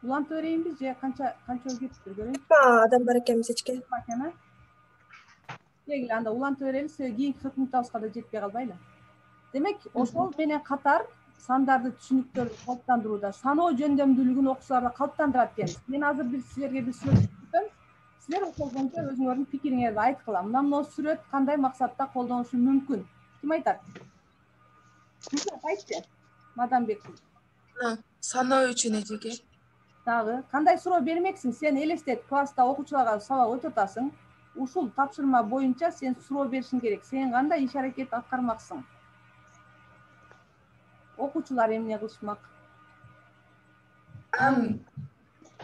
Улантып берейинби же канча кетиптир көрөйүн. Адам бар экенбиз ичке. Макана. Кегиле анда улантып берели, себеби кийинки 40 минутубузга да жетпей калбайлы. Демек, ошол менен катар сандарды түшүнүктөрдү калыптандырууда саноо жөндөмдүүлүгүн окуучуларда калыптандырат экенбиз. Мен азыр силерге бир сүрөт түзөтөм. Силер ошол боюнча өзүңөрдүн пикириңерди айткыла. Мына сүрөт кандай максатта колдонушу мүмкүн? Ким айтат? Айтчы. Мадамбек. Саноо үчүн эжеке. Дагы кандай суроо бермексиң? Сен элестет, класста окуучуларга сабак өтүп атасың. Ушул тапшырма боюнча сен суроо беришиң керек. Сен кандай иш аракет аткармаксың? Окуучулар эмне кылышмак?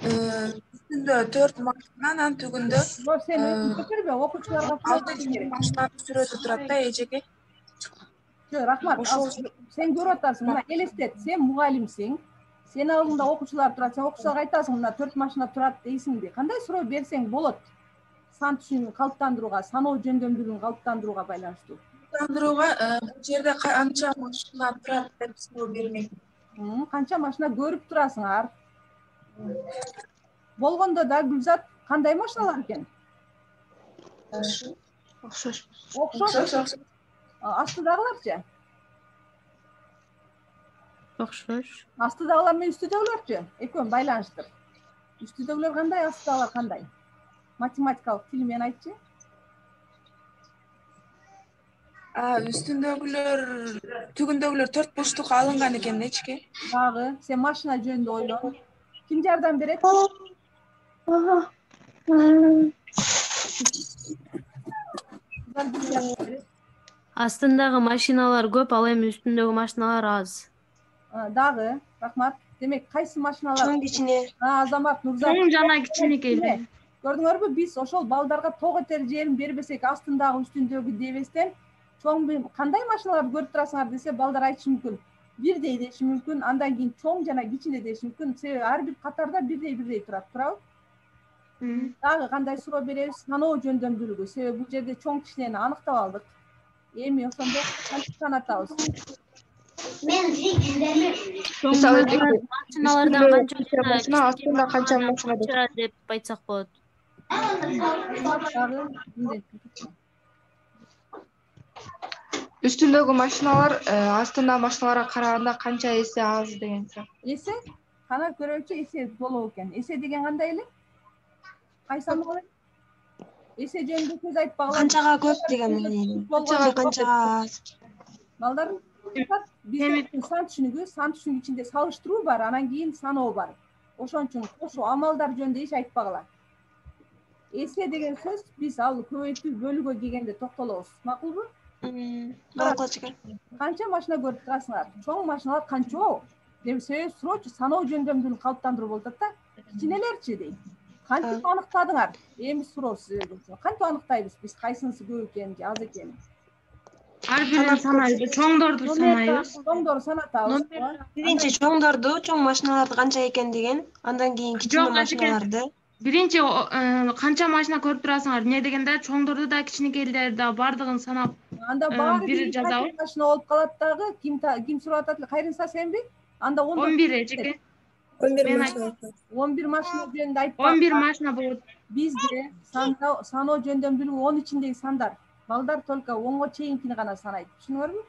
Үстүндө 4 машина, анан түгүндө Сен өзүң көтөрбө, окуучуларга 6 машинанын сүрөтү турат да эжеке. Рахмат. Сен көрүп атасың, мына элестет, сен мугалимсиң. Сен алдыңда окуучулар турат, сен окуучуларга айтасың, мына 4 машина турат дейсиңби? Кандай суроо берсең болот? Сан түшүнүгүн калыптандырууга, саноо жөндөмдүүлүгүн калыптандырууга байланыштуу. Калыптандырууга бул жерде канча машина турат деп суроо бермек. Канча машина көрүп турасыңар? Болгондо да Гүлзат кандай машиналар экен? Окшош. Астыдагыларчы? Окшош. Астыдагылар менен үстүдөгүлөрчү? Экөөнү байланыштыр. Үстүдөгүлөр кандай, астыдагылар кандай? Математикалык тил менен айтчы. Үстүндөгүлөр, түгүндөгүлөр 4 бурчтукка алынган экен эчке. Дагы сен машина жөнүндө ойлон. Ким жардам берет? Астындагы машиналар көп, ал эми үстүндөгү машиналар аз. Дагы, рахмат. Демек, кайсы машиналар? Чоң кичине. Азамат Нурзат. Чоң жана кичинекей. Көрдүңөрбү, биз ошол балдарга ток этер жерин бербесек, астындагы үстүндөгү дебестен, чоң кандай машиналарды көрүп турасыңар десе, балдар айтышы мүмкүн. Бирдей деши мүмкүн, андан кийин чоң жана кичине деши мүмкүн. Себеби ар бир катарда бирдей турат, туурабы? Дагы кандай суроо беребиз? Саноо жөндөмдүүлүгү. Себеби бул жерде чоң кичинени аныктап алдык. Эми ошондо кантип санатабыз? Машиналардан канча машина, астында канча машина деп айтсак болот. Үстүндөгү машиналар астындагы машиналарга караганда канча эсе аз деген суроо. Эсе? Кана көрөйүнчү эсе болобу экен. Эсе деген кандай эле? Кайсаны алайын? Эсе жөнүндө сөз айтпагыла. Канчага көп деген. Канчага аз. Балдар, бизде сан түшүнүгү ичинде салыштыруу бар, анан кийин саноо бар. Ошон үчүн кошо амалдар жөнүндө иш айтпагыла. Эсе деген сөз биз ал көбөйтүү бөлүүгө келгенде токтолобуз. Макулбу? Макул экен. Канча машина көрүп турасыңар? Чоң машиналар канчоо? Деп суроочу саноо жөндөмдүүлүгүн калыптандыруу болуп атат да. Кичинелерчи дейт. Кантип аныктадыңар? Эми суроо силерге. Кантип аныктайбыз биз кайсынысы көп экенин же аз экенин? Ар бирин санайбыз, чоңдорду санайбыз. Чоңдорду санатабыз. Биринчи чоңдорду, чоң машиналарды канча экендигин, андан кийин кичине машиналарды. Биринчи канча машина көрүп турасыңар? Эмне дегенде чоңдорду да, кичинекейлерди да баардыгын санап анда баары бир жазабыз. машина болуп калат дагы. Ким сурап атат эле? Кайрынса сенби? Анда 11 эжеке. 11 машина. 11 машина жөнүндө айтпак. 11 машина болот. Бизде саноо жөндөмдүүлүгү 10 ичиндеги сандар. Балдар только 10го чейинкини гана санайт. Түшүнүңөрбү?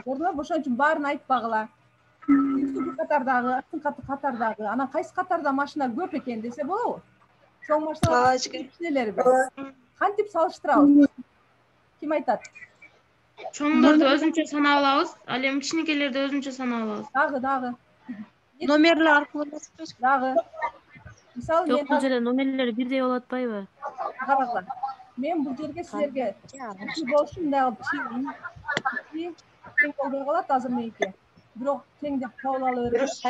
Көрдүңөрбү? Ошон үчүн баарын айтпагыла. Үстүнкү катардагы, артыңкы катардагы, анан кайсы катарда машина көп экен десе болобу? Чоң машиналар кичинелерби? Кантип салыштырабыз? Ким айтат? Чоңдорду өзүнчө санап алабыз, ал эми кичинекейлерди өзүнчө санап алабыз. Дагы. Номерлер аркылуу эмеспи? Дагы. Мисалы Жок, бул жерде номерлер бирдей болуп атпайбы? Карагыла. Мен бул жерге силерге болушу мындай кылып тең болбой калат азыр меники. Бирок тең деп кабыл ала беребиз.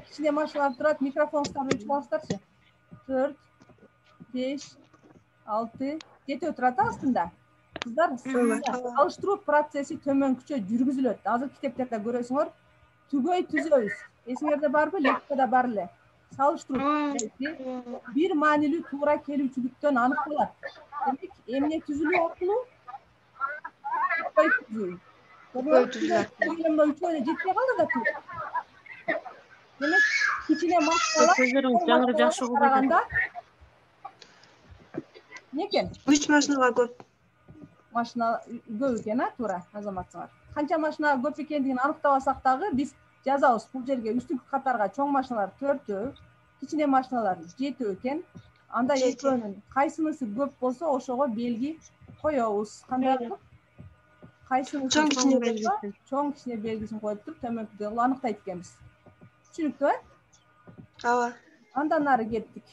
Кичине машиналар турат, микрофонуңузду өчүп алыңыздарчы. 4, 5, 6, 7 турат астында. Кыздар, салыштыруу процесси төмөнкүчө жүргүзүлөт. Азыр китептерде көрөсүңөр. Түгөй түзөбүз. Эсиңерде барбы? Лексикада бар эле. Салыштыруу бир маанилүү туура келүүчүлүктөн аныкталат. Демек, эмне түзүлүү аркылуу? Түгөй түзүү. Түгөй түзүү. Жетпей калды да кичине машиналар Сөздөрүңүз жаңырып жакшы угуп атат. караганда эмне экен? 3 машинага көп. Машина көп экен, туура азаматсыңар. Канча машина көп экендигин аныктабасак дагы биз жазабыз бул жерге үстүнкү катарга чоң машиналар 4, кичине машиналар 7 экен. Анда экөөнүн кайсынысы көп болсо ошого белги коебуз. Кандай болот? Кайсынысы Чоң кичине болсо, чоң кичине белгисин коюп туруп төмөнкүдө аныктайт экенбиз. Түшүнүктүү? Ооба. Андан ары кеттик.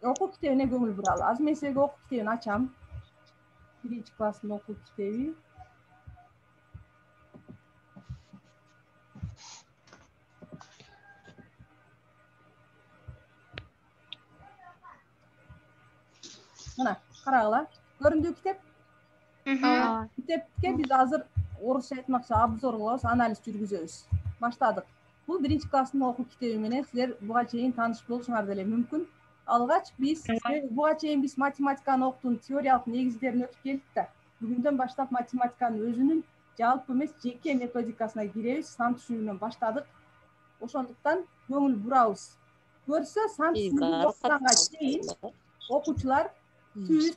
Окуу китебине көңүл буралы. Азыр мен силерге окуу китебин ачам. 1-класстын окуу китеби. Мына, карагыла. Көрүндү китеп? Китепке биз азыр орусча айтмакчы обзор кылабыз, анализ жүргүзөбүз. Баштадык. Бул 1-класстын окуу китеби менен силер буга чейин тааныш болушуңар деле мүмкүн. Алгач биз буга чейин биз математиканы окуттун теориялык негиздерин өтүп келдик да. Бүгүндөн баштап математиканын өзүнүн жалпы эмес жеке методикасына киребиз, сан түшүнүүнөн баштадык. Ошондуктан көңүл бурабыз. Көрсө сан түшүнүүгө окуганга чейин окуучулар түз,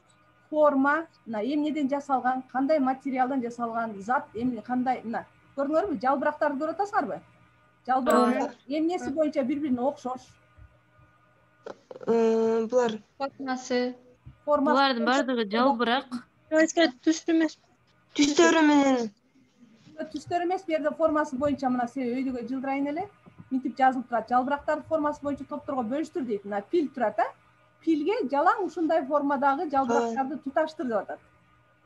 форма, эмнеден жасалган, кандай материалдан жасалган, зат эмне, кандай, мына көрдүңөрбү? Жалбырактарды көрүп атасыңарбы? Жалбырактар эмнеси боюнча бири-бирине окшош? Булар Формасы. Булардын баардыгы жалбырак. Түстөрү менен Түстөр эмес, бу жерде формасы боюнча мына сен өйдөгө жылдырайын эле. Мынтип жазылып турат. Жалбырактардын формасы боюнча топторго бөлүштүр дейт. Мына пил турат, Пилге жалаң ушундай формадагы жалбырактарды туташтыр деп атат.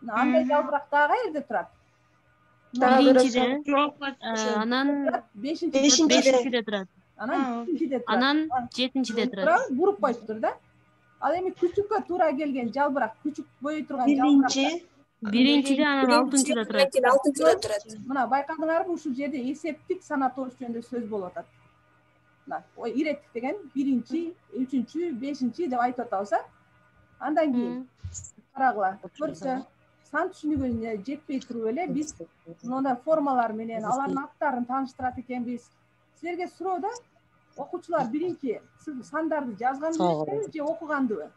Андай жалбырак дагы каерде турат? Биринчиде, анан 5-де турат. Анан 7-де турат. Анан 7-де турат. Буруп коюптур да. Ал эми күчүккө туура келген жалбырак, күчүк бою турган жалбырак. Биринчиде, анан 6-да турат. 6-да турат. Мына байкадыңарбы, ушул жерде эсептик санатош жөнүндө сөз болуп атат. Мына, иреттик деген 1-чи, 3-чү, 5-чи деп айтып атабыз, Андан кийин карагыла. Көрсө, сан түшүнүүгө жетпей туруп эле биз мындай формалар менен алардын аттарын тааныштырат экенбиз. Силерге суроо да, окуучулар биринчи сандарды жазгандыбы же окугандыбы?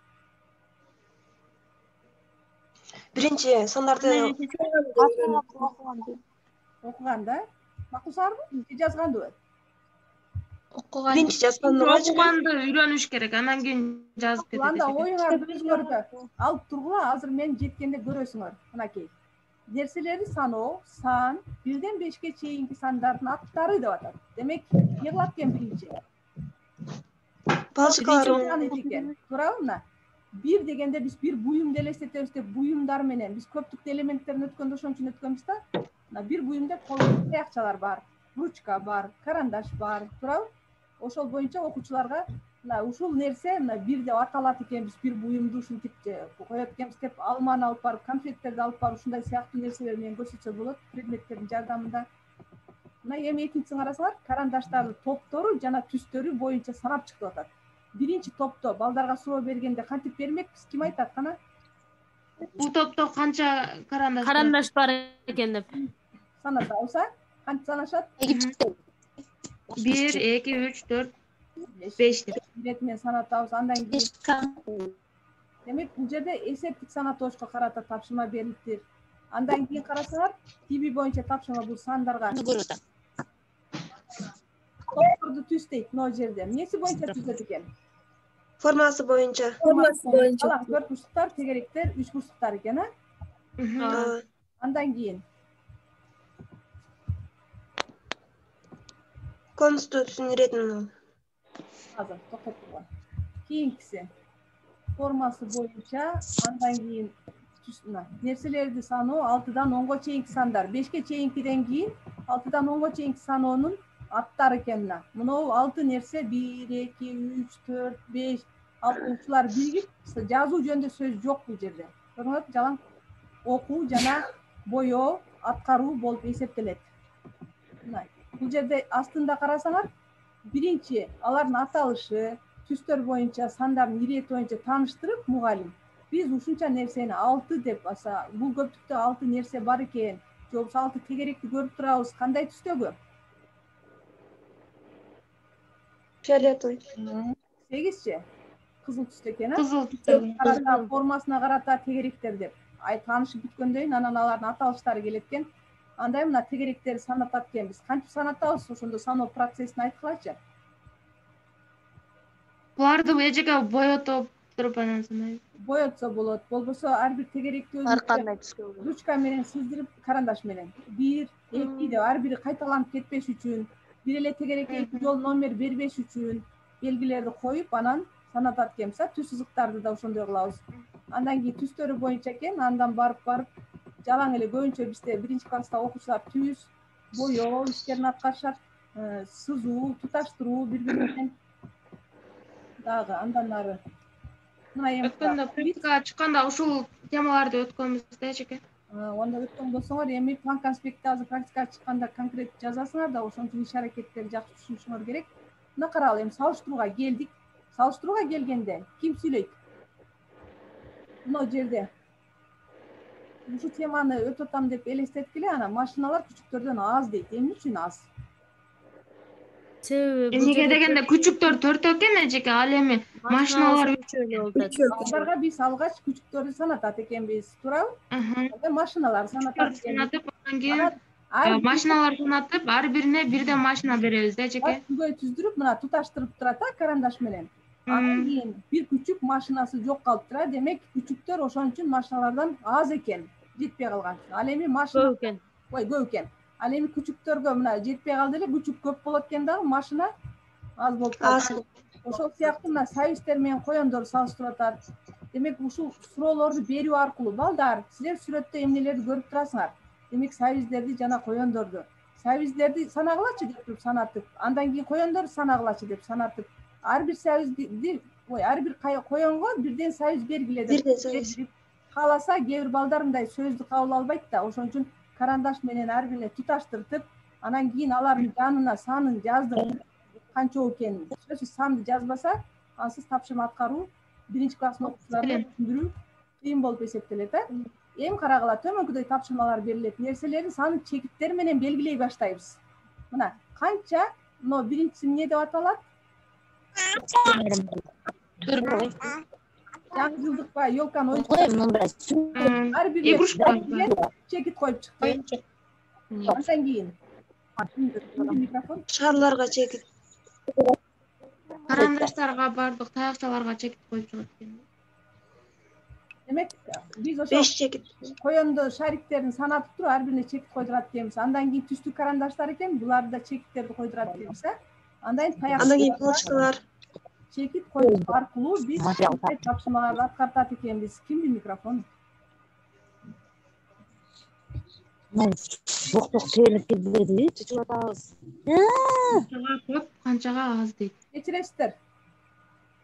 биринчи сандарды Окуган да. Макулсыңарбы? Же жазгандыбы? Окуган. биринчи жазганды Окуганды үйрөнүш керек, анан кийин жазып кетет. Анда оюңарды өзгөртүп алып тургула, азыр мен жеткенде көрөсүңөр. Мынакей. Нерселерди саноо, сан, 1-ден 5-ке чейинки сандардын аттары деп атат. Демек, эмне кылат экен биринчи? балчыкалар Туурабы мына? 1 дегенде биз бир буюмду элестетебиз деп буюмдар менен биз көптүктүү элементтерин өткөндө ошон үчүн өткөнбүз да. Мына бир буюмда колдо таякчалар бар, ручка бар, карандаш бар, туурабы? Ошол боюнча окуучуларга мына ушул нерсе мына 1 деп аталат экен, биз бир буюмду ушинтип коет экенбиз деп алманы алып барып, конфеттерди алып барып ушундай сыяктуу нерселер менен көрсөтсө болот, предметтердин жардамында. Мына эми экинчисин карасаңар, карандаштардын топтору жана түстөрү боюнча санап чык деп атат. Биринчи топто балдарга суроо бергенде кантип бермекпиз? Ким айтат кана? Бул топто канча карандаш бар экен деп Санатабыз, кантип санашат? 1, 2, 3, 4, 5 деп. Биретинен санатабыз, андан кийин. Демек, бул жерде эсептик санатоошко карата тапшырма берилиптир. Андан кийин карасаңар, тиби боюнча тапшырма бул сандарга. Топторду түз дейт могу жерде. Эмнеси боюнча түзөт экен? формасы боюнча Алаң 4 бурчтуктар, тегеректер 3 бурчтуктар экен, Андан кийин конусту түшүндүрөтүн. азыр токтоп тургула. Кийинкиси формасы боюнча, андан кийин нерселерди саноо 6-дан 10-го чейинки сандар. 5-ке чейинкиден кийин 6-дан 10-го чейинки саноонун аттары экен мына. Мынау 6 нерсе 1, 2, 3, 4, 5. Окуучулар биригип жазуу жөнүндө сөз жок бул жерде. Көрүңөр, жалаң окуу жана боёо, аткаруу болуп эсептелет. Мына бул жерде астында карасаңар, биринчи алардын аталышы, түстөр боюнча, сандардын ирети боюнча тааныштырып мугалим. Биз ушунча нерсени 6 деп баса, бул көптүктө 6 нерсе бар экен. Же болбосо 6 тегеректи көрүп турабыз. Кандай түстөгү? Фиолетовый. 8-чи. Кызыл түсті екен, Кызыл түсті. Карата, формасына карата тегеректер деп. Таанышып бүткөндөн анан алардын аталыштары келеткен. Андай мына тегеректерди санатат экенбиз. Кантип санатабыз, ошондо саноо процессин айткылачы. Буларды эжеге боетип туруп анан санайбыз. Боётсо болот. Болбосо ар бир тегеректи Ар кандай түскө болот. ручка менен сыздырып, карандаш менен 1, 2 деп ар бири кайталанып кетпеш үчүн, бир эле тегерекке 2 жолу номер бербеш үчүн белгилерди коюп, анан санатат экенбиз. Түз сызыктарды да ошондой кылабыз. Андан кийин түстөрү боюнча экен, андан барып жалаң эле көбүнчө бизде 1-класста окуучулар түз, боёо иштерин аткарышат, сызуу, туташтыруу бири-бири менен дагы андан ары. Мына эми Өткөндө практикага чыкканда ушул темаларды өткөнбүз да эжеке. Онда өткөн болсоңор, эми план конспектти азыр практикага чыкканда конкрет жазасыңар да, ошон үчүн иш аракеттерди жакшы түшүнүшүңөр керек. Мына карагыла, эми салыштырууга келдик. Салыштырууга келгенде ким сүйлөйт? Мына жерде ушул теманы өтүп атам деп элестеткиле, анан машиналар күчүктөрдөн аз дейт. Эмне үчүн аз? Себеби Эмнеге дегенде күчүктөр 4 экен эжеке, ал эми машиналар 3 Аларга биз алгач күчүктөрдү санатат экенбиз, туурабы? Машиналар санатат экенбиз. санатып, андан кийин машиналар санатып, ар бирине бирден машина беребиз да эжеке. Түгөй түздүрүп, мына туташтырып турат карандаш менен. Андан кийин бир күчүк машинасы жок калып турат. Демек, күчүктөр ошон үчүн машиналардан аз экен, жетпей калган. Ал эми машина көп экен. көп экен. Ал эми күчүктөргө мына жетпей калды эле, күчүк көп болот экен дагы, машина аз болуп калды. Ошол сыяктуу мына сабиздер менен коёндор салыштырып атат. Демек, ушул суроолорду берүү аркылуу балдар, силер сүрөттө эмнелерди көрүп турасыңар? Демек, сабиздерди жана коёндорду. Сабиздерди санагылачы деп туруп санатып, андан кийин коёндорду санагылачы деп санатып, ар бир сабизди, ар бир коёнго бирден сабиз бергиле деп. Кааласа, кээ бир балдар мындай сөздү кабыл албайт да, ошон үчүн карандаш менен ар бирине туташтыртып, анан кийин алардын жанына санын жаздырып, канча экенин. Сөзсүз санды жазбаса, ансыз тапшырма аткаруу 1-класстын окуучуларына түшүндүрүү кыйын болуп эсептелет. Эми карагыла, төмөнкүдөй тапшырмалар берилет. Нерселердин санын чекиттер менен белгилей баштайбыз. Мына канча, мына биринчиси эмне деп аталат? Жаңы жылдык ба, ёлканы ойнотуп, ар бир чекит коюп чыкты. Андан кийин микрофон Шарларга чекит. Карандаштарга бардык таякчаларга чекит коюп чыгат экен. Демек, биз 5 ошо чекит. коёнду шариктерин санатып туруп, ар бирине чекит койдурат экенбиз. Андан кийин түстүү карандаштар экен, буларды да чекиттерди койдурат экенбиз. Андан кийин полочкалар. Чекит коюш аркылуу биз тапшырмаларды аткартат экенбиз. Кимдин микрофону? Жоктук тейлеп келбеди, чечип атабыз. Канчага көп, канчага аз дейт. Кечиресиздер.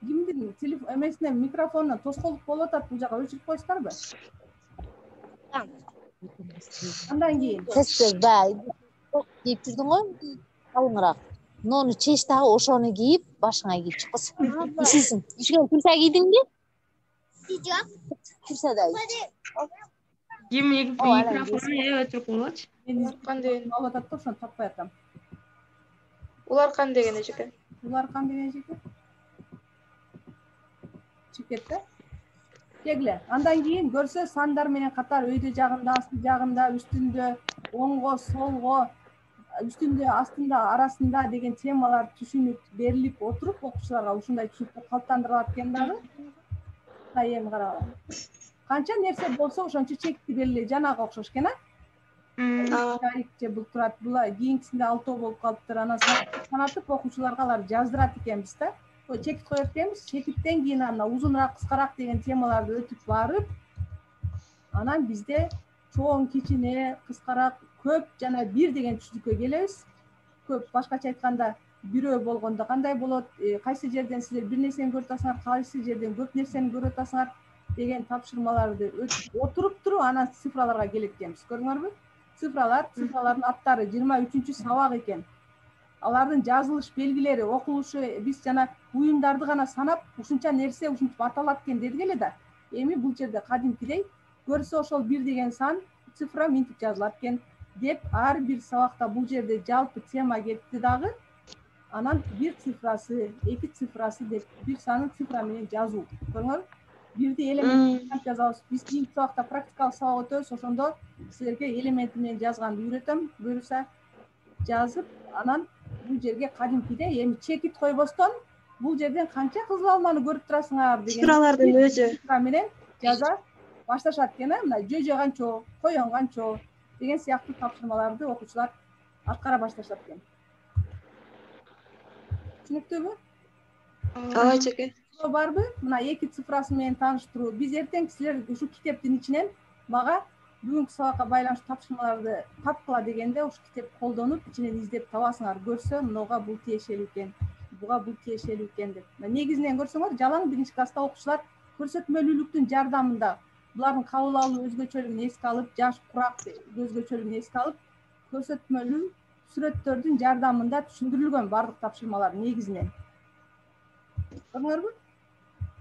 Кимдин телефон эмесине микрофонуна тоскоолдук болуп атат, бул жака өчүрүп коесуздарбы? Андан кийин Сесте бай. Кийип жүрдүң го? Калыңыраак. Нону чеч дагы ошону кийип, башыңа кийип чыкпас. Ишисиң. Ишке курса кийдиңби? Жок. Курса да. Ким микрофону өчүрүп коелучу. Кандай? алып атат да, ошону таппай атам. Улар кандай деген эжеке? Булар кандай эжеке? Чекет да? Кегле. Андан кийин көрсө сандар менен катар өйдө жагында, асты жагында, үстүндө, оңго, солго, үстүндө, астында, арасында деген темалар түшүнүп берилип отуруп, окуучуларга ушундай түшүнүктөр калыптандырылат экен дагы. Эми карагыла. Канча нерсе болсо ошончо чекитти белгилей, жанага окшош экен, шарикче бул турат, була кийинкисинде 6 болуп калыптыр, анан санатып окуучуларга алар жаздырат экенбиз да. Чекит коет экенбиз, чекиттен кийин анан узунураак, кыскараак деген темаларды өтүп барып, анан бизде чоң, кичине, кыскараак, көп жана бир деген түшүнүккө келебиз. Көп, башкача айтканда, бирөө болгондо кандай болот, кайсы жерден силер бир нерсени көрүп атасыңар, кайсы жерден көп нерсени көрүп атасыңар деген тапшырмаларды отуруп туруп, анан цифраларга келет экенбиз. Көрдүңөрбү? Цифралардын аттары 23-сабак экен. Алардын жазылыш белгилери, окулушу биз жана буюмдарды гана санап, ушунча нерсе ушинтип аталат экен дедик эле да. Эми бул жерде кадимкидей көрсө ошол 1 деген сан цифра минтип жазылат экен деп ар бир сабакта бул жерде жалпы тема кетти дагы. Анан бир цифрасы, эки цифрасы деп бир санын цифра менен жазуу. Көрүңөр? Бирди элемент кантип жазабыз? Биз кийинки сабакта практикалык сабак өтөбүз. Ошондо силерге элементи менен жазганды үйрөтөм. Буюрса жазып, анан бул жерге кадимкидей эми чекит койбостон бул жерден канча кызыл алманы көрүп турасыңар деген Цифралардын өзү. цифра менен жаза башташат экен, мына жөжө канчо, коён канчо деген сыяктуу тапшырмаларды окуучулар аткара башташат экен. Түшүнүктүүбү? Ооба эжеке. Барбы? Мына эки цифрасы менен тааныштыруу. Биз эртең силер ушу китептин ичинен мага бүгүнкү сабакка байланыштуу тапшырмаларды тапкыла дегенде ушу китеп колдонуп, ичинен издеп табасыңар. Көрсө, мынуга бул тиешелүү экен, буга бул тиешелүү экен деп. Негизинен көрсөңөр, жалаң биринчи класста окуучулар көрсөтмөлүүлүктүн жардамында булардын кабыл алуу өзгөчөлүгүн эске алып, жаш курак өзгөчөлүгүн эске алып, көрсөтмөлүү сүрөттөрдүн жардамында түшүндүрүлгөн бардык тапшырмалар негизинен. Көрдүңөрбү?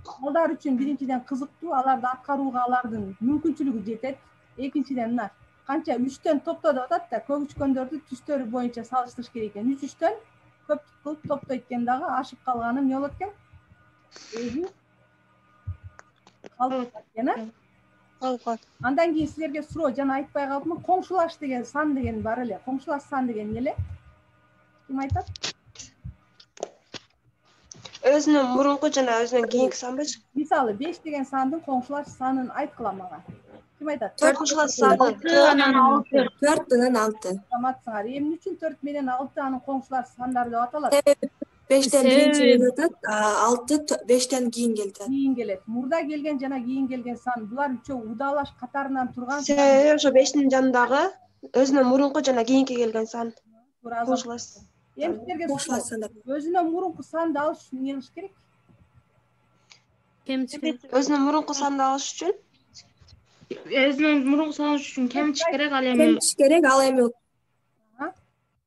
Балдар үчүн биринчиден кызыктуу, аларды аткарууга алардын мүмкүнчүлүгү жетет. Экинчиден мына канча 3төн топто деп атат да, көгүчкөндөрдү түстөрү боюнча салыштырыш керек экен. 3-3төн көптүк кылып топтойт экен дагы, ашып калганы эмне болот экен? Өзү калып калат экен, Калып. Андан кийин силерге суроо, жана айтпай калыпмын, коңшулаш деген сан деген бар эле. Коңшулаш сан деген эмне эле? Ким айтат? Өзүнүн мурунку жана өзүнүн кийинки санбы? Мисалы 5 деген сандын коңшулаш санын айткыла мага. Ким айтат? 4 саны. 4 анан 6. 4 менен 6. Таматсыңар. Эмне үчүн 4 менен 6 анын коңшулаш сандары деп аталат? 5тен биринчи келип атат, 6 5тен кийин келет. Кийин келет. Мурда келген жана кийин келген сан, булар үчөө удалаш катарынан турган Ошо 5тин жанындагы өзүнүн мурунку жана кийинки келген сан. Коңшулаш. Эми силерге Коңшулаш сандар. өзүнөн мурунку санды алыш үчүн эмне кылыш керек? Кемчиген. Өзүнүн мурунку санды алыш үчүн Өзүнүн мурунку салыш үчүн кемчиш керек, ал эми Кемчиш керек, ал эми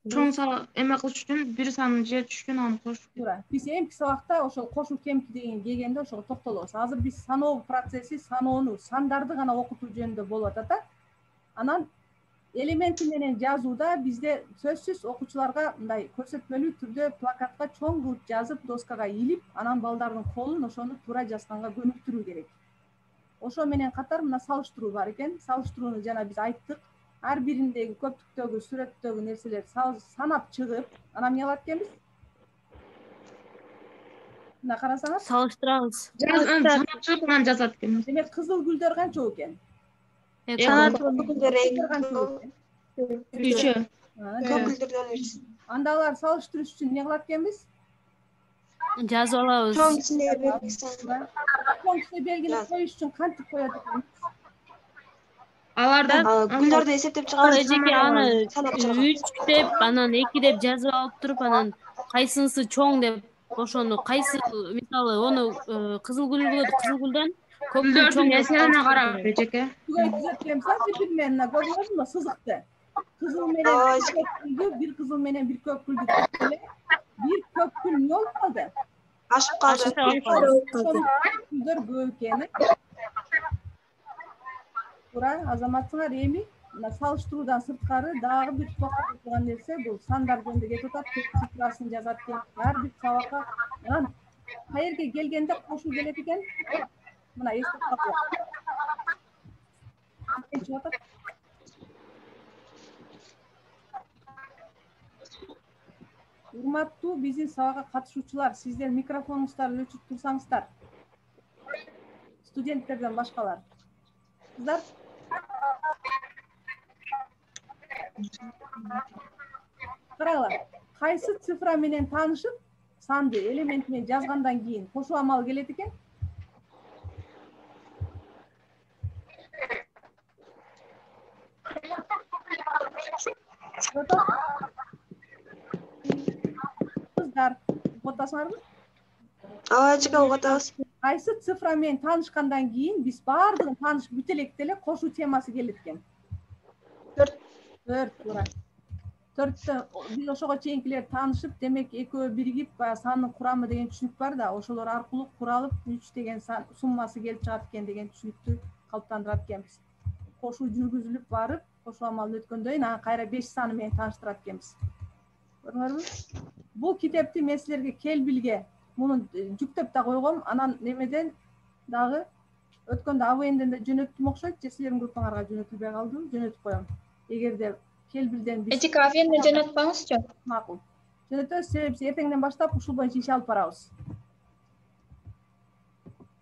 чоң эме кылыш үчүн бир санын жетиш үчүн аны кош. Туура. Биз эмки сабакта ошол кошуу кемки деген келгенде ошого токтолобуз. Азыр биз саноо процесси, саноону, сандарды гана окутуу жөнүндө болуп атат да. Анан элементи менен жазууда бизде сөзсүз окуучуларга мындай көрсөтмөлүү түрдө плакатка чоң кылып жазып, доскага илип, анан балдардын колун ошону туура жазганга көнүктүрүү керек. Ошо менен катар мына салыштыруу бар экен. Салыштырууну жана биз айттык. Ар бириндеги көптүктөгү, сүрөттөгү нерселер санап чыгып, анан эмне кылат экенбиз? Мына карасаңыз, Салыштырабыз. Санап чыгып анан жазат экен. демек кызыл гүлдөр канча экен? Үчөө. көк гүлдөрдөн 3. Анда алар салыштырыш үчүн эмне кылат экенбиз? Жазып алабыз. Чоң ичиндеги белги сан. Чоң кичине белгини коюш үчүн кантип коет экенбиз? Алардан Гүлдөрдү эсептеп Ал чыгарып эжеке аны санап чыгат. 3 деп, анан 2 деп жазып алып туруп, анан кайсынысы чоң деп ошону кайсы мисалы ону кызыл гүлдөн көк гүл чоң гүлдөрдүн эсебине карап эжеке. Түзөткөн сантиметр менен мына көрдүңөрбү сызыкты. Кызыл менен көк гүлдү, бир кызыл менен бир көк гүлдү эле. Бир көк гүл эмне болуп калды? Ашып калды. Гүлдөр көп экен. Туура, азаматсыңар. Эми мына салыштыруудан сырткары дагы бир токтолуп турган нерсе бул сандар жөнүндө кетип атат. Цифрасын жазат экен. Ар бир сабакка анан кай жерге келгенде кошуу келет экен? Мына эстеп калып. Урматтуу биздин сабакка катышуучулар, сиздер микрофонуңуздарды өчүрүп турсаңыздар. Студенттерден башкалар. Кыздар? Караңлар. Кайсы цифра менен таанышып, санды элемент менен жазгандан кийин кошуу амалы келет экен? Кыздар, окутасыңарбы? Ооба эжеке окутабыз. Кайсы цифра менен таанышкандан кийин биз баардыгын таанышып бүтө электе эле кошуу темасы келет экен? 4. Туура. 4тө биз ошого чейинкилер таанышып, демек экөө биригип, сандын курамы деген түшүнүк бар да, ошолор аркылуу куралып 3 деген сан суммасы келип чыгат экен деген түшүнүктү калыптандырат экенбиз. Кошуу жүргүзүлүп барып, кошуу амалын өткөндөн кийин анан кайра 5 саны менен тааныштырат экенбиз. Көрдүңөрбү? Бул китепти мен силерге келбилге муну жүктөп да койгом. Анан немеден дагы өткөндө АВНден да жөнөттүм окшойт, же силердин группаңарга жөнөтүлбөй калдыбы? Жөнөтүп коем. Эгерде келбилден биз Этика АВНден жөнөтпөңүзчү. макул. Жөнөтөбүз, себеби эртеңден баштап ушул боюнча иш алып барабыз.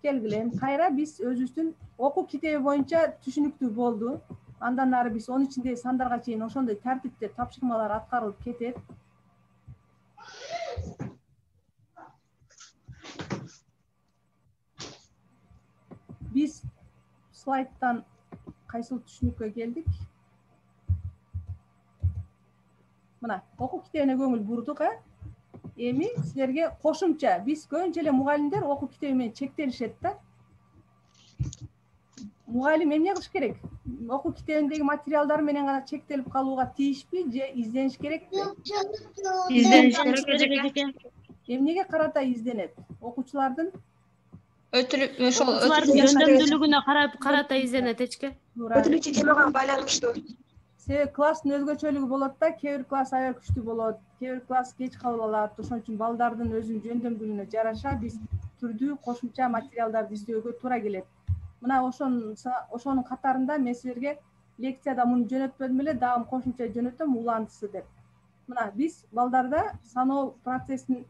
Келгиле, кайра биз өзүбүздүн окуу китеби боюнча түшүнүктүү болду. Андан ары биз 13-ндеги сандарга чейин ошондой тартипте тапшырмалар аткарылып кетет. Биз слайдтан кайсыл түшүнүккө келдик? Мына, окуу китебине көңүл бурдук, Эми силерге кошумча биз көбүнчө эле мугалимдер окуу китеби менен чектелишет да. Мугалим эмне кылыш керек? Окуу китебиндеги материалдар менен гана чектелип калууга тийишпи же издениш керекпи? Издениш керек. Эмнеге карата изденет? Окуучулардын Ошол Окуучулардын жөндөмдүүлүгүнө карата изденет эчке. Өтүлүүчү темага байланыштуу. Себеби класстын өзгөчөлүгү болот да, кээ бир класс аябай күчтүү болот, кээ бир класс кеч кабыл алат. Ошон үчүн балдардын өзүнүн жөндөмдүүлүгүнө жараша биз түрдүү кошумча материалдарды издөөгө туура келет. Мына ошонун катарында мен силерге лекцияда муну жөнөтпөдүм эле, дагы кошумча жөнөтөм улантысы деп. Мына биз балдарда саноо процессин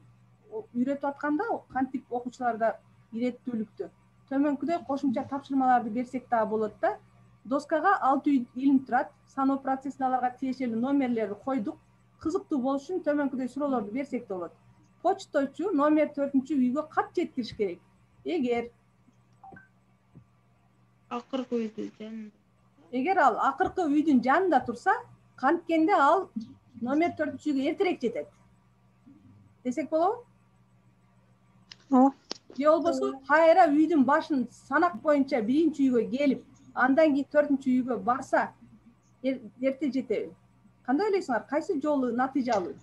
үйрөтүп атканда кантип окуучуларда иреттүүлүктү. Төмөнкүдөй кошумча тапшырмаларды берсек дагы болот да. Доскага 6 илим турат. Саноо процессине аларга тиешелүү номерлерди койдук. Кызыктуу болуш үчүн төмөнкүдөй суроолорду берсек да болот. Почточу номер 4-үйгө кат жеткириш керек. Эгер Акыркы үйдүн жанында. Эгер ал акыркы үйдүн жанында турса, канткенде ал номер 4-үйгө эртерээк жетет. Десек болобу? Же болбосо кайра үйдүн башын санак боюнча 1-үйгө келип, андан кийин 4-үйгө барса эрте жетеби? Кандай ойлойсуңар? Кайсы жолу натыйжалуу?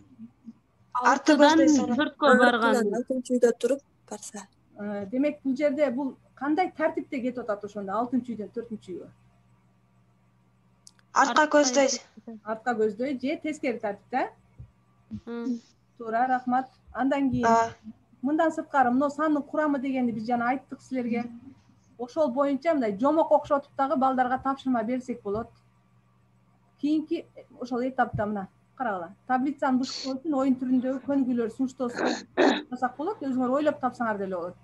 Артыдан 4кө барган. 6-үйдө туруп барса. Демек бул жерде бул кандай тартипте кетип атат ошондо 6-үйдөн 4-үйгө? Артка көздөйт. Артка көздөй же тескери тартипте? Туура, рахмат. Андан кийин мындан сырткары мына сандын курамы дегенди биз жана айттык силерге. Ошол боюнча мындай жомок окшотуп дагы балдарга тапшырма берсек болот. Кийинки ошол этапта мына карагыла. Таблицаны бышкыруу үчүн оюн түрүндөгү көнүгүүлөр сунуштоосун жасак болот. Өзүңөр ойлоп тапсаңар деле болот.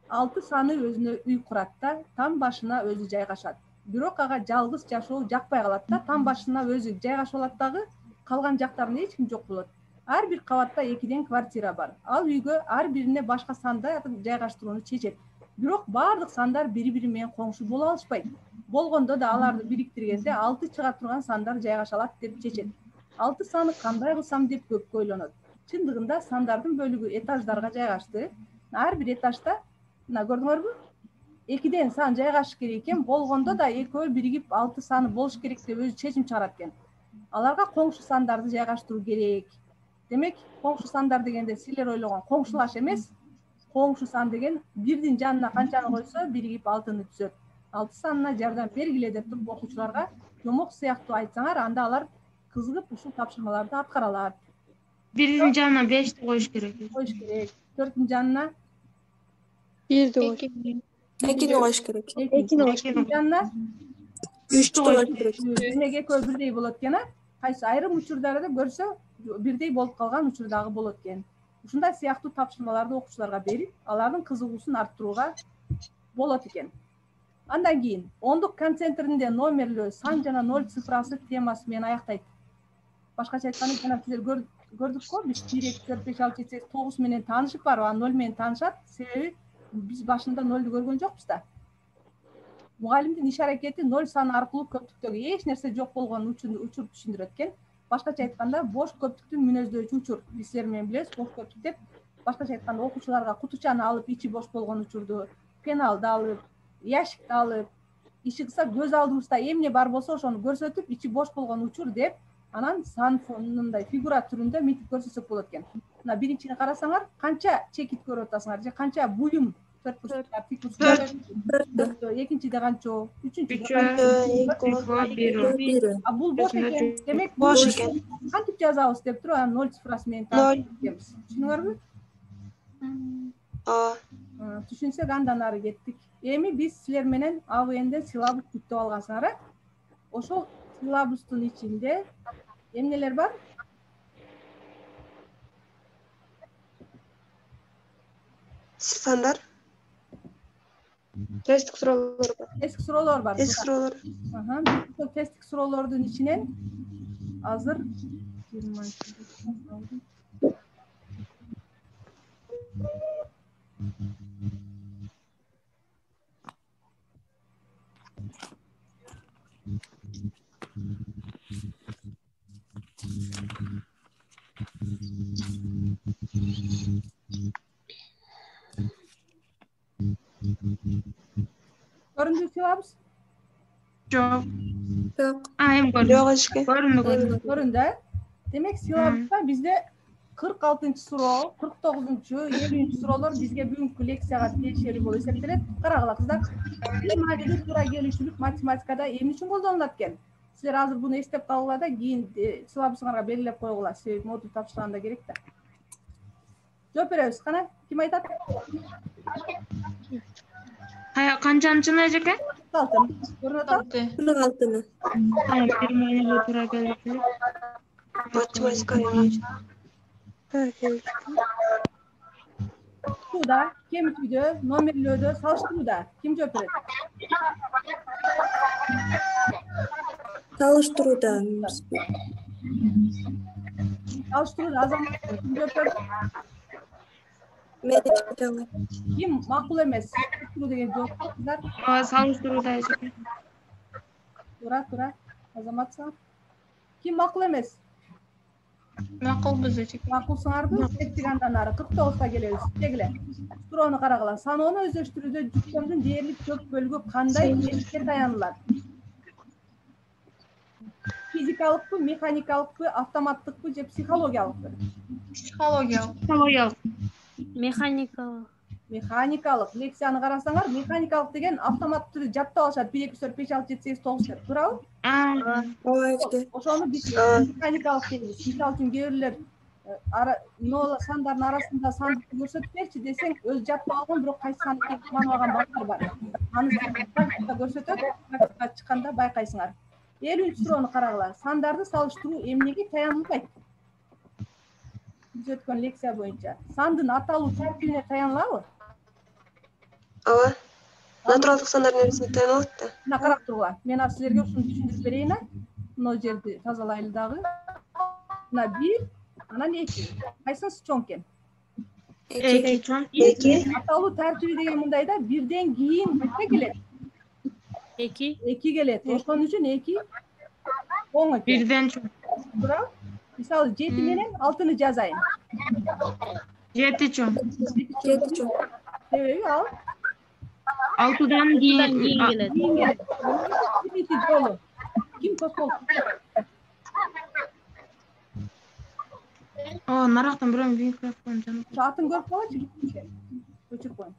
6 саны өзүнө үй курат да, там башына өзү жайгашат. Бирок ага жалгыз жашоо жакпай калат да, там башына өзү жайгашып алат дагы, калган жактарында эч ким жок болот. Ар бир кабатта 2ден квартира бар. Ал үйгө ар бирине башка санды жайгаштырууну чечет. Бирок бардык сандар бири-бири менен коңшу боло алышпайт. Болгондо да аларды бириктиргенде 6 чыга турган сандар жайгаша алат деп чечет. 6 саны кандай кылсам деп көпкө ойлонот. Чындыгында сандардын бөлүгү этаждарга жайгашты. Ар бир этажда, мына көрдүңөрбү? 2ден сан жайгашыш керек экен, болгондо да экөө биригип 6 саны болуш керек деп өзү чечим чыгарат экен. Аларга коңшу сандарды жайгаштыруу керек. Демек, коңшу сандар дегенде силер ойлогон коңшулаш эмес, коңшу сан деген бирдин жанына канчаны койсо, биригип 6-ны түзөт. 6 санына жардам бергиле деп туруп окуучуларга жомок сыяктуу айтсаңар, анда алар кызыгып ушул тапшырмаларды аткара алат. Бирдин жанына 5 коюш керек. 4-түн жанына 1 коюш керек. 2-ни коюш керек. 2-түн жанына 3 коюш керек. Демек экөө бирдей болот экен, кайсы айрым учурларда көрсө бирдей болуп калган учур дагы болот экен. Ушундай сыяктуу тапшырмаларды окуучуларга берип, алардын кызыгуусун арттырууга болот экен. Андан кийин ондук концентринде номерлөө сан жана 0 цифрасы темасы менен аяктайт. Башкача айтканда, жана силер көрдүккө, биз 1, 2, 4, 5, 6, 7, 8, 9 менен таанышып барбы, 0 менен таанышат. Себеби биз башында 0ду көргөн жокпуз да. Мугалимдин иш аракети 0 саны аркылуу көптүктөгү эч нерсе жок болгон учурду түшүндүрөт экен. Башкача айтканда, бош көптүктүн мүнөздөчү учур. Биз силер менен билебиз, бош көптүк деп. Башкача айтканда, окуучуларга кутучаны алып, ичи бош болгон учурду, пеналды алып, ящикти алып, иши кыса көз алдыбызда эмне бар болсо ошону көрсөтүп, ичи бош болгон учур деп, анан сан мындай фигура түрүндө мынтип көрсөтсөк болот экен. Мына биринчини карасаңар, канча чекит көрүп атасыңар же канча буюм Экинчиде канча? Үчүнчүдө Бир. бул бош экен. Демек Бош экен. кантип жазабыз деп туруп анан 0 цифрасы менен таратабыз. Түшүнүңөрбү? Ооба. Түшүнсөк андан ары кеттик. Эми биз силер менен АВНден силабус бүттүп алгансыңар, э? Ошол силабустун ичинде эмнелер бар? Сандар. Тесттик суроолор бар. Тесттик суроолор бар. Тесттик суроолор. Ошол тесттик суроолордун ичинен азыр көрүндү силабус? Жок. Жок. Эми Жок эшке. көрүндү. Көрүндү, э? Демек силабуста бизде 46 суроо, 49-чу, 50-чү суроолор бизге бүгүнкү лекцияга тиешелүү болуп эсептелет. Карагыла кыздар. Имагелүү туура келүүчүлүк математикада эмне үчүн колдонулат экен? Силер азыр буну эстеп калгыла да, кийин силабусуңарга белгилеп койгула, себеби модуль тапшырганда керек да. Жооп беребиз. Кана, ким айтат? Канчанчыны эжеке? 46. Көрүнүп атат? 46-ны. Бир туура келди. Математика. Суда, кемитүүдө, номерлөөдө, салыштырууда ким жооп берет? Салыштырууда. Салыштырууда Азамат ким жооп берет? Медичкалар. Ким макул эмес? Салыштыруу деген жооптар. Салыштырууда эжеке. Тура. Азамат сага. Ким макул эмес? Макулбуз эжеке. Макулсыңарбы? Кеттик андан ары 49га келебиз. Кегиле. Суроону карагыла. Саноону өздөштүрүүдө жүктөмдүн дээрлик көп бөлүгү кандай эликке таянылат? Физикалыкпы, механикалыкпы, автоматтыкпы же психологиялыкпы? Психологиялык. Механикалык. Механикалык. Лекцияны карасаңар, механикалык деген автомат түрү жаттап алышат. 1 2 3 4 5 6 7 8 9 деп, туурабы? Ооба. Ошону биз механикалык дейбиз. Мисалы үчүн кээ бирлер сандардын арасында сандыкты көрсөтүп берчи десең, өз жаттап алган, бирок кайсы сан экенин тааныбаган балдар бар. Аны көрсөтөт, практикага чыкканда байкайсыңар. 50-чү суроону карагыла. Сандарды салыштыруу эмнеге таянылбайт? Биз өткөн лекция боюнча сандын аталуу тартибине таянылабы? Ооба. Натуралдык сандар нерсеге таянылат да. Мына карап тургула. Мен азыр силерге ушуну түшүндүрүп берейин, а? Мына жерди тазалайлы дагы. Мына 1, анан 2. Кайсынысы чоң экен? 2 чоң. Аталуу тартиби деген мындай да, 1ден кийин кача келет? 2. 2 келет. Ошон үчүн 2 чоң экен. 1ден чоң. Туура? Мисалы 7 менен 6-ны жазайын. 7 чоң. 7 чоң. Себеби ал 6дан кийин келет. Биринчи жолу ким тоскоол? Нарактан бирөө микрофон жанып. Ошо атын көрүп калачы. Өчүрүп коюн.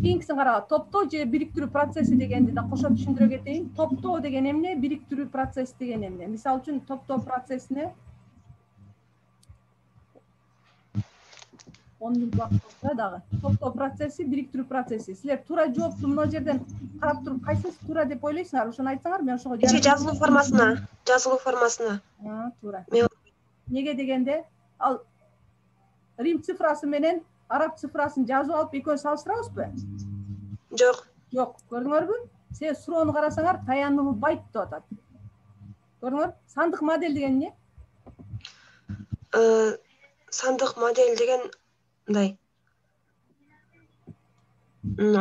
Кийинкисин карагыла. Топтоо же бириктирүү процесси дегенди да кошо түшүндүрө кетейин. Топтоо деген эмне, бириктирүү процесс деген эмне? Мисалы үчүн топтоо процессине 10 минут убакыт болсо дагы. Топтоо процесси, бириктирүү процесси. Силер туура жоопту мына жерден карап туруп, кайсысы туура деп ойлойсуңар? Ошону айтсаңар, мен ошого Жазылуу формасына. Туура. Неге дегенде, ал Рим цифрасы менен араб цифрасын жазып алып экөөнү салыштырабызбы? Жок. Жок. Көрдүңөрбү? Сен суроону карасаңар, таянылбайт деп атат. Көрдүңөр? Сандык модель деген эмне? Сандык модель деген мындай.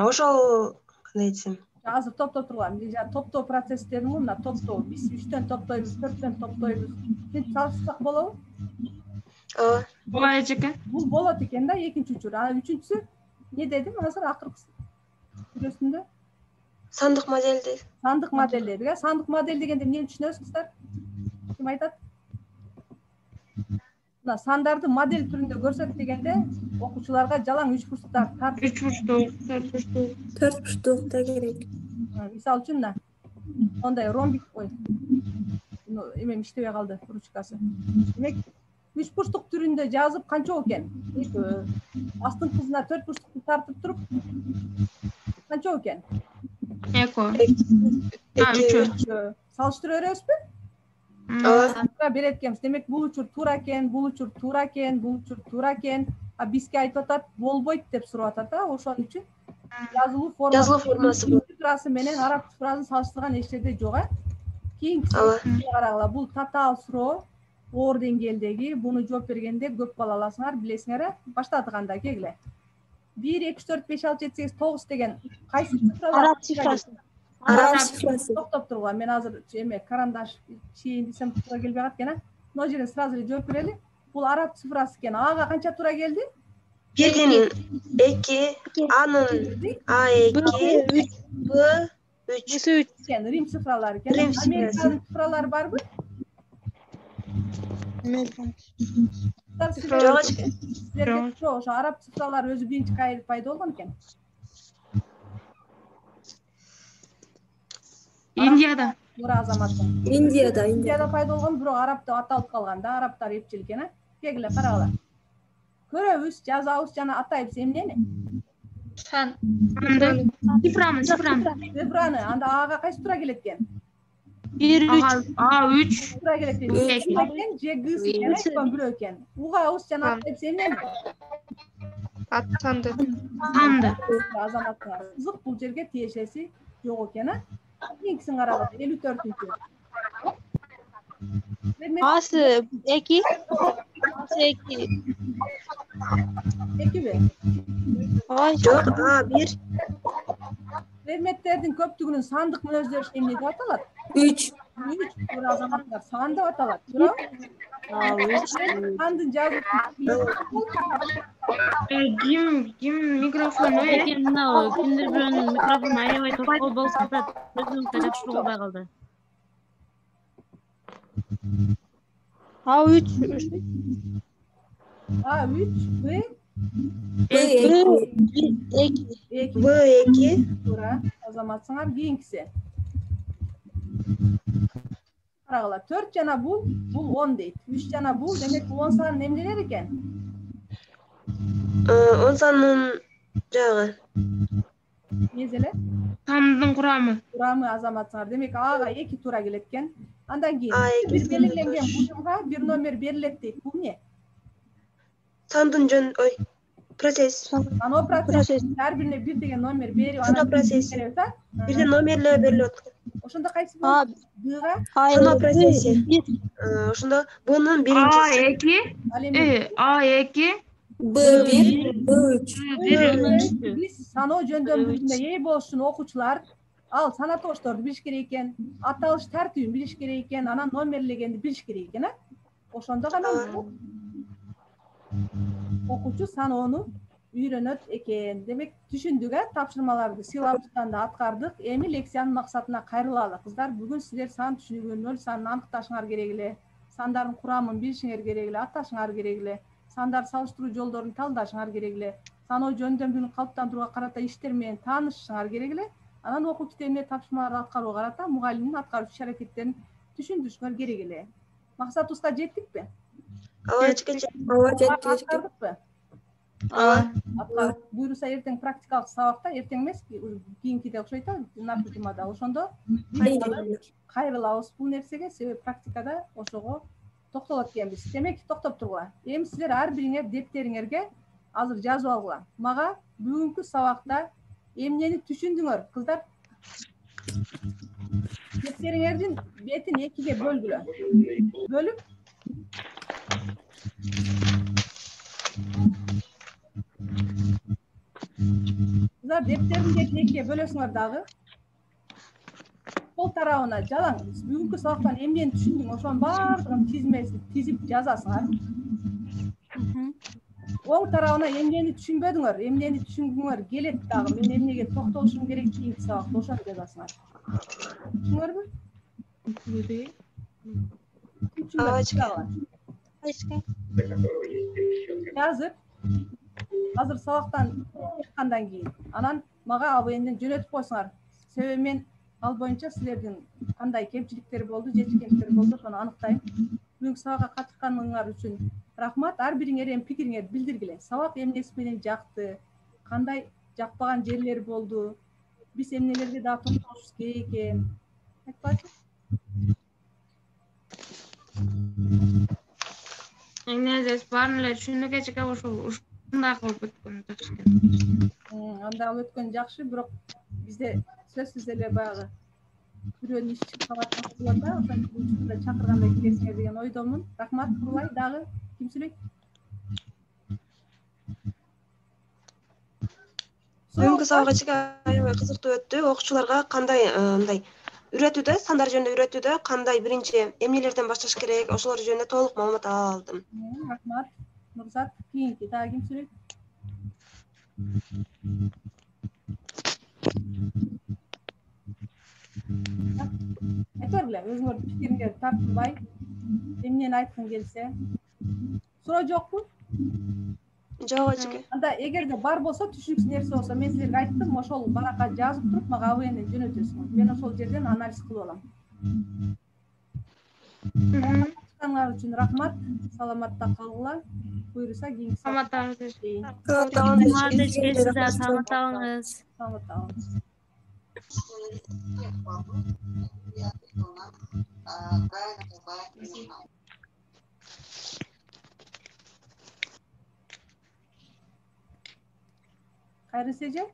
Ошол кандай десем? Азыр топтоп турган. Мен жана топтоо процесс дедим го, мына топтоо. Биз 3төн топтойбуз, 4төн топтойбуз. Сентип салыштырсак болобу? Ооба эжеке. Бул болот экен да, экинчи учур. Анан үчүнчүсү не дедим азыр акыркысы? Күрөсүндө? Сандык модель дейт. Сандык модель дедик, э? Сандык модель дегенде эмнени түшүнөсүз кыздар? Ким айтат? Мына сандарды модель түрүндө көрсөт дегенде окуучуларга жалаң 3 бурчтуктар тартып 3 бурчтук, 4 бурчтук. 4 бурчтукта керек. мисалы үчүн мына ондай ромбик эмем иштебей калды ручкасы. Демек 3 бурчтук түрүндө жазып канча экен? Астыңкысына 4 бурчтукту тартып туруп канча экен? Эко. 3. Салыштыра беребизби? Берет экенбиз. Демек бул учур туура экен, бул учур туура экен, бул учур туура экен. А бизге айтып атат, болбойт деп сурап атат да. Ошон үчүн жазылуу формасы цифрасы менен араб цифрасын салыштырган эч жерде жок, Кийинкиси карагыла. Бул татаал суроо, оор деңгээлдеги. Буну жооп бергенде көп бала аласыңар, билесиңер. Баштадык анда, кегиле. 1, 2, 3, 4, 5, 6, 7, 8, 9 деген кайсы цифралар? Араб цифрасы. Араб цифрасы. Токтоп тургула. Мен азыр карандаш чейин десем туура келбей калат экен, а? Мына жерден сразу эле жооп берели. Бул араб цифрасы экен. Ага канча туура келди? 1-ден 2, анын А2, Б3 экен. Рим цифралары экен. Рим цифрасы. Американын цифралары барбы? Жок, ошо араб цифралары өзү биринчи кайра пайда болгон экен. Индияда. Туура азаматтын. Индияда пайда болгон, бирок араб деп аталып калган да, арабтар эпчил экен, а? Кегиле карагыла. Көрөбүз, жазабыз жана атайбыз эмнени? Сан. Цифраны. Цифраны. Анда ага кайсы туура келет экен? 1, 3. А3 туура келет экен. Же гыс экен, айткан бирөө экен. Угабыз жана атайбыз эмнени? Санды. Азаматтар. Кызык, бул жерге тиешеси жок экен, а? Кийинкисин карагыла, 54-үнчү. Асы 2. Асы 2. 2би? Жок, А1. Предметтердин көптүгүнүн сандык мүнөздөшү эмне деп аталат? 3. 3 туура азаматтар, сан деп аталат. Туурабы? Сандын Ким микрофон Экен мына кимдир бирөөнүн микрофону аябай тоскоол болуп атат. Сөзүңүздү жакшы угулбай калды. А3. Б2. Туура азаматсыңар. Кийинкиси. Карагыла, 4 жана бул 10 дейт. 3 жана бул, демек бул 10 санын эмнелер экен? 10 санын жагы. Мезеле? Сандын курамы. Курамы азаматсыңар. Демек ага 2 туура келет экен. Андан кийин А2 бир белгиленген бужумга бир номер берилет дейт. Бул эмне? Сандын процесс. Аноо процесс. Ар бирине бир деген номер берип, Саноо процесси. Бирде номерлер берилип атат. Ошондо кайсы болот? Бга? Саноо процесси. Ошондо Бнын биринчиси. А2, Б1, Б3. Биз саноо жөндөмдүгүнө ээ болуш үчүн окуучулар ал санатошторду билиш керек экен, аталыш тартибин билиш керек экен, анан номерлегенди билиш керек экен, а? Ошондо гана окуучу саноону үйрөнөт экен. Демек түшүндүк, тапшырмаларды сыйлабыздан да аткардык. Эми лекциянын максатына кайрылалы. Кыздар, бүгүн сиздер сан түшүнүгүн, нөл санын аныкташыңар керек эле, сандардын курамын билишиңер керек эле, аташыңар керек эле, сандар салыштыруу жолдорун талдашыңар керек эле, саноо жөндөмдүгүн калыптандырууга карата иштер менен таанышышыңар керек эле. Анан окуу китебине тапшырмаларды аткарууга карата мугалимдин аткарып иш аракеттерин түшүндүрүшүңөр керек эле. Максатыбызга жеттикпи? Аткардыкпы? Буюрса эртең практикалык сабакта, эртең эмес, кийинкиде окшойт да, наркы жумада. Ошондо кайрылабыз бул нерсеге, себеби практикада ошого токтолот экенбиз. Демек, токтоп тургула. Эми силер ар бириңер дептериңерге азыр жазып алгыла. Мага бүгүнкү сабакта эмнени түшүндүңөр, кыздар? Дептериңердин бетин 2ге бөлгүлө. Бөлүп кыздар, дептердин бетин 2ге бөлөсүңөр дагы. Кол тарабына жалаң бүгүнкү сабактан эмнени түшүндүң, ошонун баардыгын тизип жазасыңар. Оң тарабына эмнени түшүнбөдүңөр, эмнени түшүнгүңөр келет дагы, мен эмнеге токтолушум керек кийинки сабакта, ошону жазасыңар. Түшүндүңөрбү? Yazып, азыр сабактан чыккандан кийин анан мага АБНден жөнөтүп койсуңар. Себеби мен ал боюнча силердин кандай кемчиликтер болду, жетишкендиктер болду, ошону аныктайм. Бүгүнкү сабакка катышканыңар үчүн рахмат. Ар бириңер эми пикириңерди билдиргиле. Сабак эмнеси менен жакты, кандай жакпаган жерлери болду, биз эмнелерге дагы токтолушубуз керек экен. Айтпачы? Эңнезес баарын эле түшүнүк эчеке ушундай кылып өткөн жакшы. Андай кылып өткөн жакшы, бирок бизде сөзсүз эле баягы бирөөнүн иши кабаттан болот да, ошон үчүн чакыргандай келесиңер деген ойдомун. Рахмат. Курулай дагы ким сүйлөйт? Бүгүнкү сабак эчеке аябай кызыктуу өттү. Окуучуларга кандай мындай үйрөтүүдө, сандар жөнүндө үйрөтүүдө кандай биринчи эмнелерден башташ керек, ошолор жөнүндө толук маалымат ала алдым. Рахмат. Нурзат, кийинки дагы ким сүйлөйт? Айта бергиле, өзүңөрдүн пикириңерди тартынбай, эмнени айткың келсе. Суроо жокпу? Жок эчеке. Анда эгерде бар болсо, түшүнүксүз нерсе болсо, мен силерге айттым, ошол баракка жазып туруп, мага АБНден жөнөтөсүңөр. Мен ошол жерден анализ кылып алам. Катышканыңар үчүн рахмат. Саламатта калгыла. Буйруса кийинки Саламатта Саламатта болуңуз. Саламатта болуңуз. Кайры Сеже?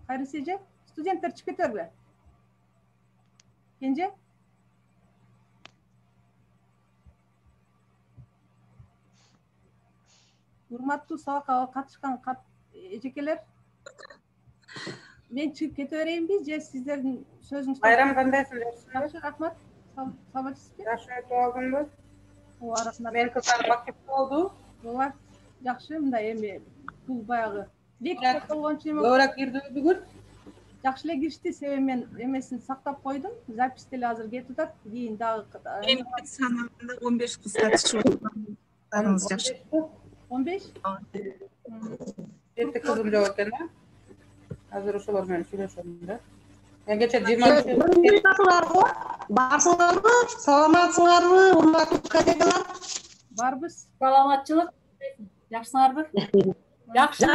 Кайры Сеже? Студенттер чыгып кете бергиле. Кенже? Урматтуу сабакка катышкан эжекелер, мен чыгып кете берейинби же сиздердин сөзүңүз? Байрам кандайсыңар? Жакшы, рахмат. Саламатсызбы? Жакшы өтүп алдыңбы? Ооба, рахмат. Мен кыздар мактепте болду. Ооба, жакшы. Мындай эми бул баягы лекция болгон үчүн эме. Көбүрөөк кирдиби бүгүн? Жакшы эле киришти, себеби мен эмесин сактап койдум. Запись деле азыр кетип атат. Кийин дагы Мен санаганда 15 кыз катышып отурганыңыз жакшы. 15? Жети кызым жок экен да. Азыр ошолор менен сүйлөшөм да. Мен кече 20 Барсыңарбы? Саламатсыңарбы? Урматтуу коллегалар. Барбыз. Саламатчылык. Жакшысыңарбы? Жакшы.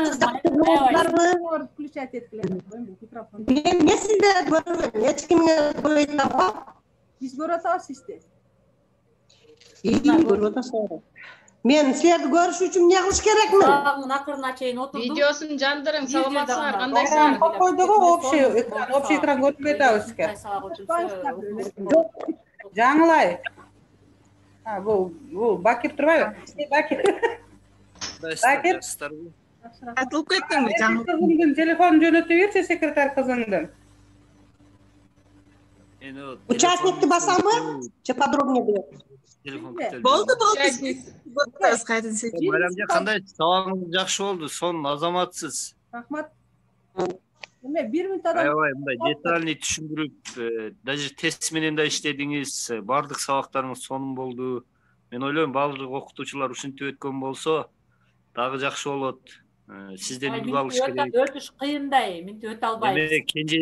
Включать эткиле микрофон. Мен сизди көрбөйм. Эч кимге көрбөйт апа. Биз көрүп атабыз сизди. Көрүп атасыздар. Мен силерди көрүш үчүн эмне кылыш керекми? Сабагыңдын акырына чейин отурдум. Видеосун жандырың, саламатсыңар, Байрам кандайсыңар? койдуго общий экран көрүнбөй атабыз эке. Жаңылай. Бул Бакир турбайбы? Бакир. Бакир. Атылып кеттиңби жаңыл? Кызымдын телефонун жөнөтүп берчи, секретарь кызыңдын. Участникти басамбы? Же подробнее билет? Болду. Байрамжан кандай сабагыңыз жакшы болду, сонун азаматсыз. Рахмат. Эме 1 минут адам. Аябай мындай детальный түшүндүрүп, даже тест менен да иштедиңиз, бардык сабактарыңыз сонун болду. Мен ойлойм баардык окутуучулар ушинтип өткөн болсо, дагы жакшы болот. Сизден үлгү алыш керек. Өтүш кыйындай, мен өтө албайм. Кенже